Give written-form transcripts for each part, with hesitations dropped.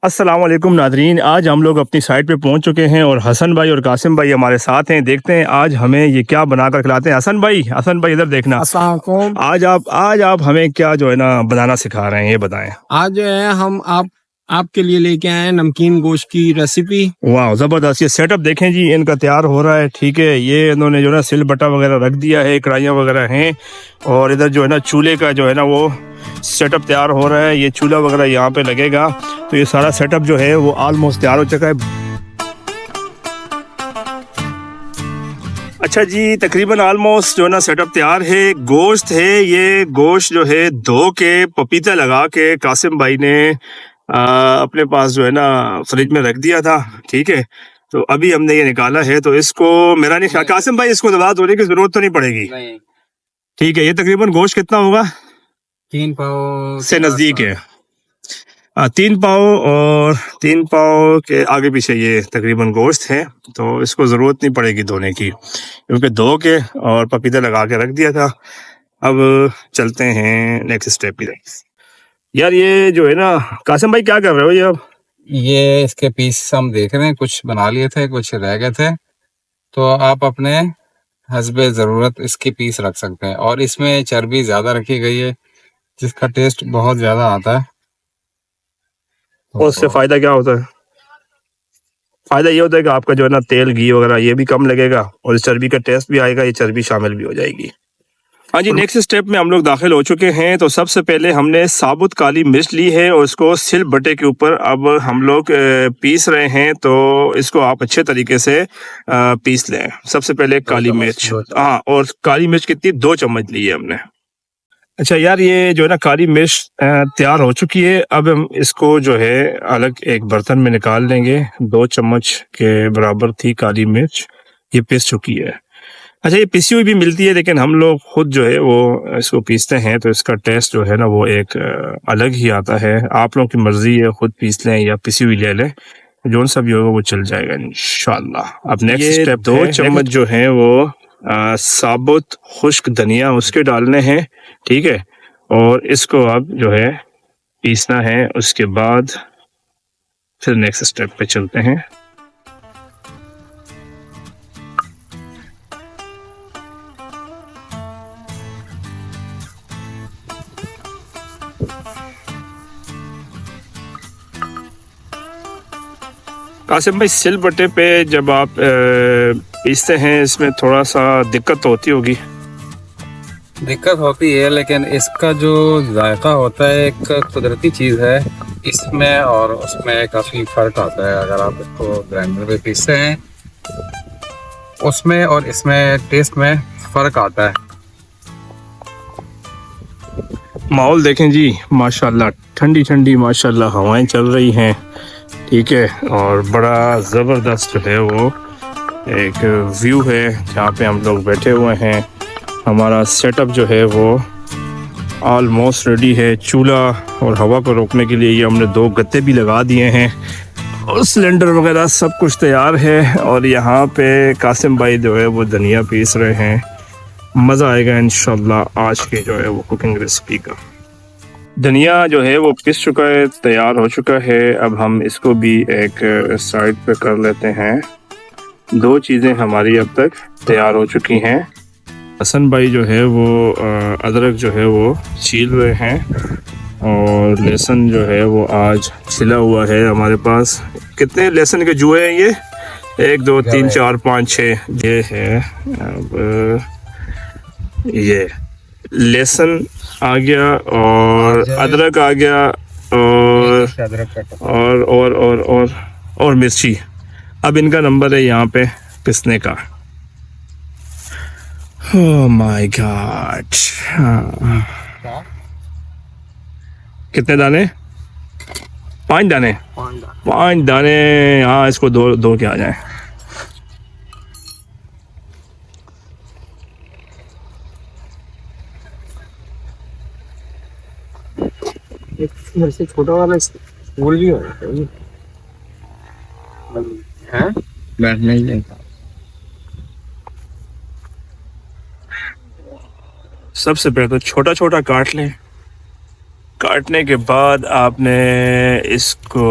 अस्सलाम वालेकुम नादरीन, आज हम लोग अपनी साइट पे पहुंच चुके हैं और हसन भाई और कासिम भाई हमारे साथ हैं। देखते हैं आज हमें ये क्या बनाकर खिलाते हैं। हसन भाई इधर देखना। अस्सलाम वालेकुम। आज आप हमें क्या जो है ना बनाना सिखा रहे हैं, ये बताएं। आज जो है हम आपके लिए लेके आए हैं नमकीन गोश्त की रेसिपी। वाह ज़बरदस्त, ये सेटअप देखें जी, इनका तैयार हो रहा है। ठीक है, ये इन्होंने जो है ना सिल बट्टा वगैरह रख दिया है, कढ़ाइयाँ वगैरह हैं और इधर जो है ना चूल्हे का जो है ना वो सेटअप तैयार हो रहा है। ये चूल्हा वगैरह यहाँ पे लगेगा, तो ये सारा सेटअप जो है वो ऑलमोस्ट तैयार हो चुका है। अच्छा जी, तकरीबन ऑलमोस्ट जो है ना सेटअप तैयार है। गोश्त है, ये गोश्त जो है धो के पपीता लगा के कासिम भाई ने अपने पास जो है ना फ्रिज में रख दिया था। ठीक है, तो अभी हमने ये निकाला है, तो इसको मेरा नहीं ख्याल कासिम भाई इसको दबा धोने की जरूरत तो नहीं पड़ेगी। नहीं। ठीक है, ये तकरीबन गोश्त कितना होगा? 3 पाव से नज़दीक है। 3 पाव और 3 पाव के आगे पीछे ये तकरीबन गोश्त है, तो इसको ज़रूरत नहीं पड़ेगी धोने की, क्योंकि धो के और पपीता लगा के रख दिया था। अब चलते हैं नेक्स्ट स्टेप की तरफ। यार ये जो है ना कासिम भाई क्या कर रहे हो ये अब? ये इसके पीस हम देख रहे हैं, कुछ बना लिए थे, कुछ रह गए थे, तो आप अपने हस्बे ज़रूरत इसके पीस रख सकते हैं। और इसमें चर्बी ज़्यादा रखी गई है, जिसका टेस्ट बहुत ज़्यादा आता है। और उससे फ़ायदा क्या होता है? फ़ायदा ये होता है कि आपका जो है ना तेल घी वगैरह ये भी कम लगेगा और इस चर्बी का टेस्ट भी आएगा, ये चर्बी शामिल भी हो जाएगी। हाँ जी, नेक्स्ट स्टेप में हम लोग दाखिल हो चुके हैं। तो सबसे पहले हमने साबुत काली मिर्च ली है और उसको सिल बटे के ऊपर अब हम लोग पीस रहे हैं। तो इसको आप अच्छे तरीके से पीस लें। सबसे पहले काली मिर्च, हाँ, और काली मिर्च कितनी? 2 चम्मच ली है हमने। अच्छा यार, ये जो है ना काली मिर्च तैयार हो चुकी है। अब हम इसको जो है अलग एक बर्तन में निकाल लेंगे। 2 चम्मच के बराबर थी काली मिर्च, ये पिस चुकी है। अच्छा, ये पिसी हुई भी मिलती है, लेकिन हम लोग खुद जो है वो इसको पीसते हैं, तो इसका टेस्ट जो है ना वो एक अलग ही आता है। आप लोगों की मर्जी है, खुद पीस लें या पिसी हुई ले लें, जो सा भी होगा वो चल जाएगा इंशाल्लाह। अब नेक्स्ट स्टेप 2 चम्मच जो है वो साबुत खुश्क धनिया उसके डालने हैं। ठीक है, और इसको अब जो है पीसना है। उसके बाद फिर नेक्स्ट स्टेप पे चलते हैं। कासिम भाई, सिल बटे पे जब आप पीसते हैं, इसमें थोड़ा सा दिक्कत तो होती होगी? दिक्कत होती है, लेकिन इसका जो जायका होता है एक कुदरती चीज़ है, इसमें और उसमें काफ़ी फ़र्क आता है। अगर आप इसको ग्राइंडर पे पीसते हैं, उसमें और इसमें टेस्ट में फ़र्क आता है। माहौल देखें जी, माशाल्लाह, ठंडी ठंडी माशाल्लाह हवाएं चल रही हैं। ठीक है, और बड़ा ज़बरदस्त जो है वो एक व्यू है जहाँ पे हम लोग बैठे हुए हैं। हमारा सेटअप जो है वो ऑलमोस्ट रेडी है। चूल्हा और हवा को रोकने के लिए ये हमने 2 गत्ते भी लगा दिए हैं और सिलेंडर वगैरह सब कुछ तैयार है। और यहाँ पे कासिम भाई जो है वो धनिया पीस रहे हैं। मज़ा आएगा इंशाल्लाह आज के जो है वो कुकिंग रेसिपी का। धनिया जो है वो पिस चुका है, तैयार हो चुका है। अब हम इसको भी एक साइड पे कर लेते हैं। 2 चीज़ें हमारी अब तक तैयार हो चुकी हैं। हसन भाई जो है वो अदरक जो है वो छील रहे हैं और लहसुन जो है वो आज छिला हुआ है हमारे पास। कितने लहसुन के जुए हैं ये? 1 2 3 4 5 6 ये है। अब ये लहसुन आ गया और अदरक आ गया और मिर्ची। अब इनका नंबर है यहाँ पे पिसने का। ओह माय गॉड, कितने दाने? 5 दाने। 5 दाने। हाँ, इसको दो के आ जाए। एक से छोटा वाला स्कूल भी होना चाहिए, हैं? बैठने ही नहीं। सबसे पहले तो छोटा छोटा काट लें। काटने के बाद आपने इसको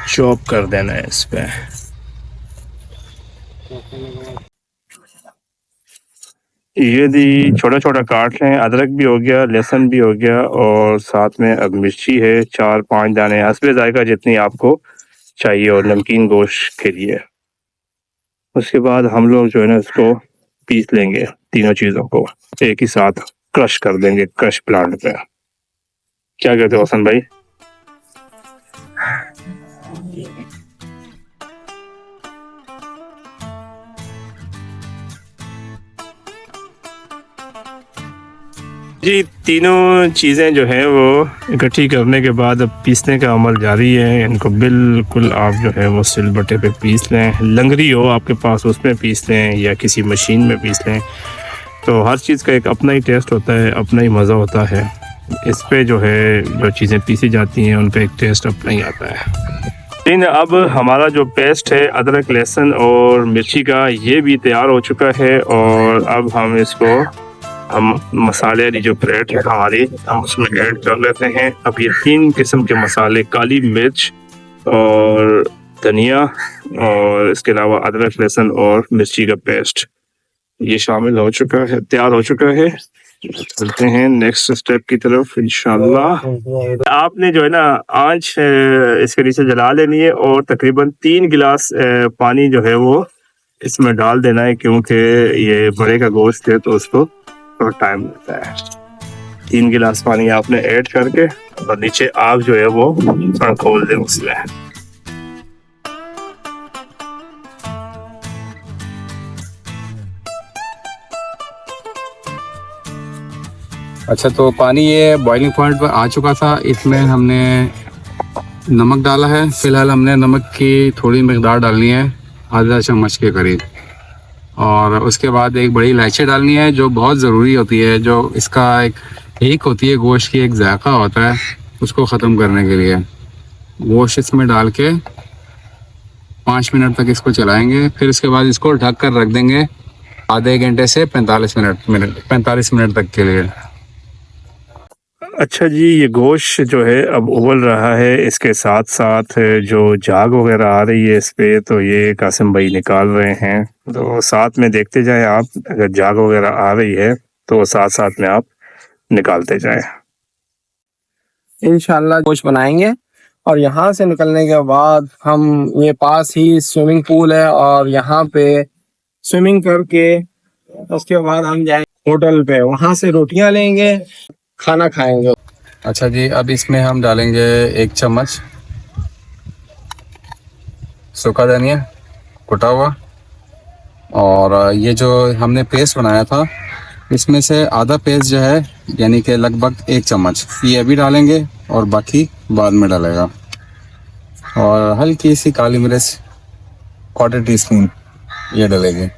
चॉप कर देना है इस पे। ये दी छोटा छोटा काट लें, अदरक भी हो गया, लहसुन भी हो गया और साथ में अब मिर्ची है 4-5 दाने, हस्बे जायका जितनी आपको चाहिए और नमकीन गोश्त के लिए। उसके बाद हम लोग जो है ना इसको पीस लेंगे, तीनों चीज़ों को एक ही साथ क्रश कर देंगे क्रश प्लांट पे। क्या कहते हो हसन भाई? जी तीनों चीज़ें जो है वो इकट्ठी करने के बाद अब पीसने का अमल जारी है। इनको बिल्कुल आप जो है वो सिलबट्टे पे पीस लें, लंगरी हो आपके पास उसमें पीस लें या किसी मशीन में पीस लें। तो हर चीज़ का एक अपना ही टेस्ट होता है, अपना ही मज़ा होता है। इस पे जो है जो चीज़ें पीसी जाती हैं उन पे एक टेस्ट अपना ही आता है। लेकिन अब हमारा जो पेस्ट है अदरक लहसुन और मिर्ची का ये भी तैयार हो चुका है और अब हम इसको मसाले की जो प्लेट है हमारी हम उसमें ऐड कर लेते हैं। अब ये 3 किस्म के मसाले, काली मिर्च और धनिया और इसके अलावा अदरक लहसुन और मिर्ची का पेस्ट ये शामिल हो चुका है, तैयार हो चुका है। चलते हैं नेक्स्ट स्टेप की तरफ इंशाल्लाह। आपने जो है ना आंच इसके नीचे जला लेनी है और तकरीबन 3 गिलास पानी जो है वो इसमें डाल देना है, क्योंकि ये बड़े का गोश्त है तो उसको थोड़ा टाइम लगता है। 3 गिलास पानी आपने ऐड करके और नीचे आग जो है वो थोड़ा खोल दें उसमें। अच्छा, तो पानी ये बॉइलिंग पॉइंट पर आ चुका था। इसमें हमने नमक डाला है। फिलहाल हमने नमक की थोड़ी मकदार डालनी है, आधा चम्मच के करीब। और उसके बाद एक बड़ी इलायची डालनी है जो बहुत ज़रूरी होती है, जो इसका एक होती है गोश्त की, एक जायका होता है उसको ख़त्म करने के लिए। गोश्त इसमें डाल के 5 मिनट तक इसको चलाएंगे, फिर उसके बाद इसको ढक कर रख देंगे आधे घंटे से 45 मिनट तक के लिए। अच्छा जी, ये गोश्त जो है अब उबल रहा है, इसके साथ साथ जो झाग वगैरह आ रही है इस पे, तो ये कासिम भाई निकाल रहे हैं। तो साथ में देखते जाएं आप, अगर झाग वगैरह आ रही है तो साथ साथ में आप निकालते जाएं। इंशाल्लाह गोश्त बनाएंगे और यहाँ से निकलने के बाद हम ये पास ही स्विमिंग पूल है और यहाँ पे स्विमिंग करके उसके बाद हम जाएंगे होटल पे, वहाँ से रोटियां लेंगे, खाना खाएंगे। अच्छा जी, अब इसमें हम डालेंगे 1 चम्मच सूखा धनिया कुटा हुआ, और ये जो हमने पेस्ट बनाया था इसमें से आधा पेस्ट जो है यानी कि लगभग 1 चम्मच ये अभी डालेंगे और बाकी बाद में डालेगा। और हल्की सी काली मिर्च 1/4 टीस्पून ये डालेंगे।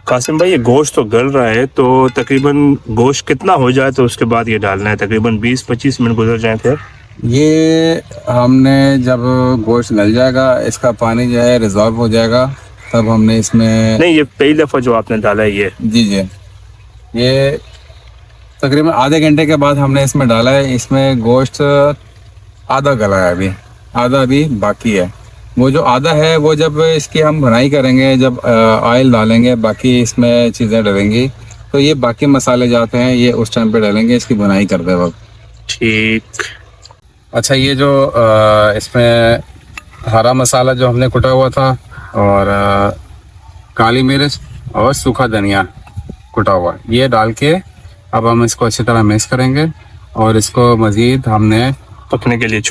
कासिम भाई, ये गोश्त तो गल रहा है, तो तकरीबन गोश्त कितना हो जाए तो उसके बाद ये डालना है? तकरीबन 20-25 मिनट गुजर जाए फिर? ये हमने जब गोश्त गल जाएगा, इसका पानी जो है रिजॉल्व हो जाएगा, तब हमने इसमें नहीं, ये पहली दफ़ा जो आपने डाला है ये? जी, ये तकरीबन आधे घंटे के बाद हमने इसमें डाला है। इसमें गोश्त आधा गला है, अभी आधा अभी बाकी है। वो जो आधा है वो जब इसकी हम भुनाई करेंगे, जब ऑयल डालेंगे, बाकी इसमें चीज़ें डलेंगी, तो ये बाकी मसाले जाते हैं ये उस टाइम पे डालेंगे इसकी भुनाई करते वक्त। ठीक। अच्छा, ये जो इसमें हरा मसाला जो हमने कुटा हुआ था और काली मिर्च और सूखा धनिया कुटा हुआ, ये डाल के अब हम इसको अच्छी तरह मिक्स करेंगे और इसको मज़ीद हमने पकने के लिए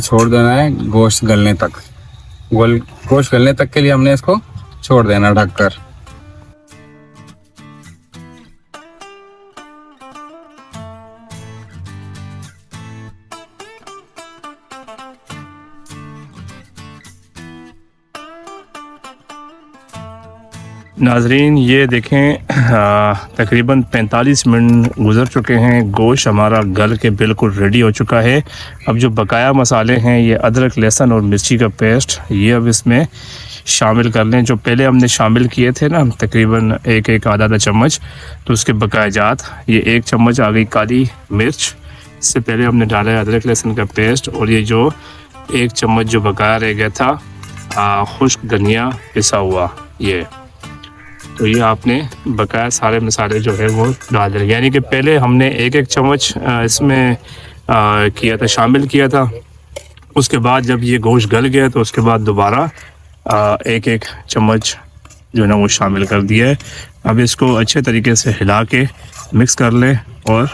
छोड़ देना है गोश्त गलने तक। गोश्त गलने तक के लिए हमने इसको छोड़ देना ढककर। नाजरीन, ये देखें तकरीबन 45 मिनट गुज़र चुके हैं। गोश्त हमारा गल के बिल्कुल रेडी हो चुका है। अब जो बकाया मसाले हैं, ये अदरक लहसुन और मिर्ची का पेस्ट, ये अब इसमें शामिल कर लें। जो पहले हमने शामिल किए थे ना तकरीबन एक आधा चम्मच, तो उसके बकायजात ये 1 चम्मच आ गई काली मिर्च। इससे पहले हमने डाला है अदरक लहसुन का पेस्ट, और ये जो 1 चम्मच जो बकाया रह गया था खुश्क धनिया पिसा हुआ, ये तो ये आपने बकाया सारे मसाले जो है वो डाल दें। यानी कि पहले हमने 1 चम्मच इसमें किया था, शामिल किया था। उसके बाद जब ये गोश्त गल गया तो उसके बाद दोबारा 1 चम्मच जो है ना वो शामिल कर दिया है। अब इसको अच्छे तरीके से हिला के मिक्स कर लें, और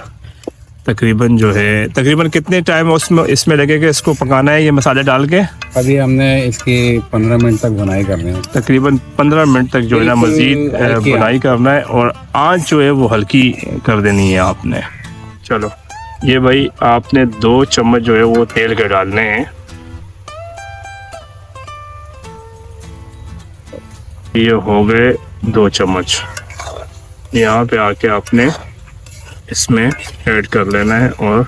तकरीबन कितने टाइम इसमें लगेगा इसको पकाना है ये मसाले डाल के? अभी हमने इसकी 15 मिनट तक बुनाई करनी है। तकरीबन 15 मिनट तक जो है ना मज़ीद बुनाई करना है, और आंच जो है वो हल्की कर देनी है आपने। चलो ये भाई आपने 2 चम्मच जो है वो तेल के डालने हैं। ये हो गए 2 चम्मच। यहाँ पे आके आपने इसमें ऐड कर लेना है और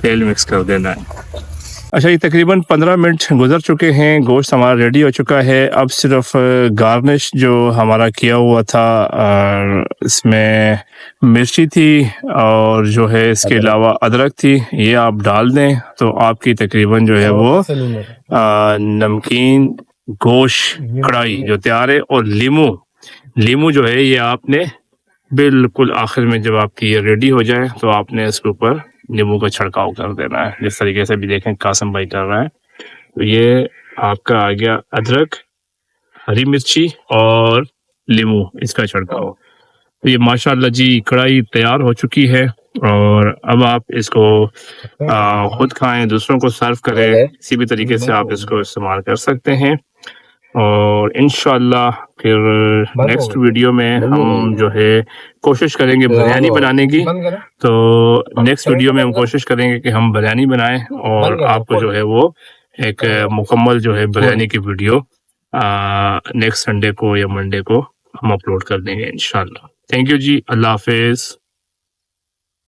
तेल मिक्स कर देना है। अच्छा, ये तकरीबन 15 मिनट गुजर चुके हैं, गोश्त हमारा रेडी हो चुका है। अब सिर्फ गार्निश जो हमारा किया हुआ था, इसमें मिर्ची थी और जो है इसके अलावा अदरक थी, ये आप डाल दें तो आपकी तकरीबन जो है वो नमकीन गोश्त कढ़ाई जो तैयार है। और लीमू जो है ये आपने बिल्कुल आखिर में जब आपकी ये रेडी हो जाए तो आपने इसके ऊपर नींबू का छिड़काव कर देना है, जिस तरीके से भी देखें कासिम भाई कर रहा है। तो ये आपका आ गया अदरक, हरी मिर्ची और नींबू, इसका छिड़काव। तो ये माशाल्लाह जी कढ़ाई तैयार हो चुकी है, और अब आप इसको खुद खाएं, दूसरों को सर्व करें, किसी भी तरीके से आप इसको इस्तेमाल कर सकते हैं। और इंशाल्लाह फिर नेक्स्ट वीडियो में हम जो है कोशिश करेंगे बिरयानी बनाने की। तो नेक्स्ट वीडियो में हम कोशिश करेंगे कि हम बिरयानी बनाएं, और आपको जो है वो एक मुकम्मल जो है बिरयानी की वीडियो नेक्स्ट संडे को या मंडे को हम अपलोड कर देंगे इंशाल्लाह। थैंक यू जी, अल्लाह हाफिज़।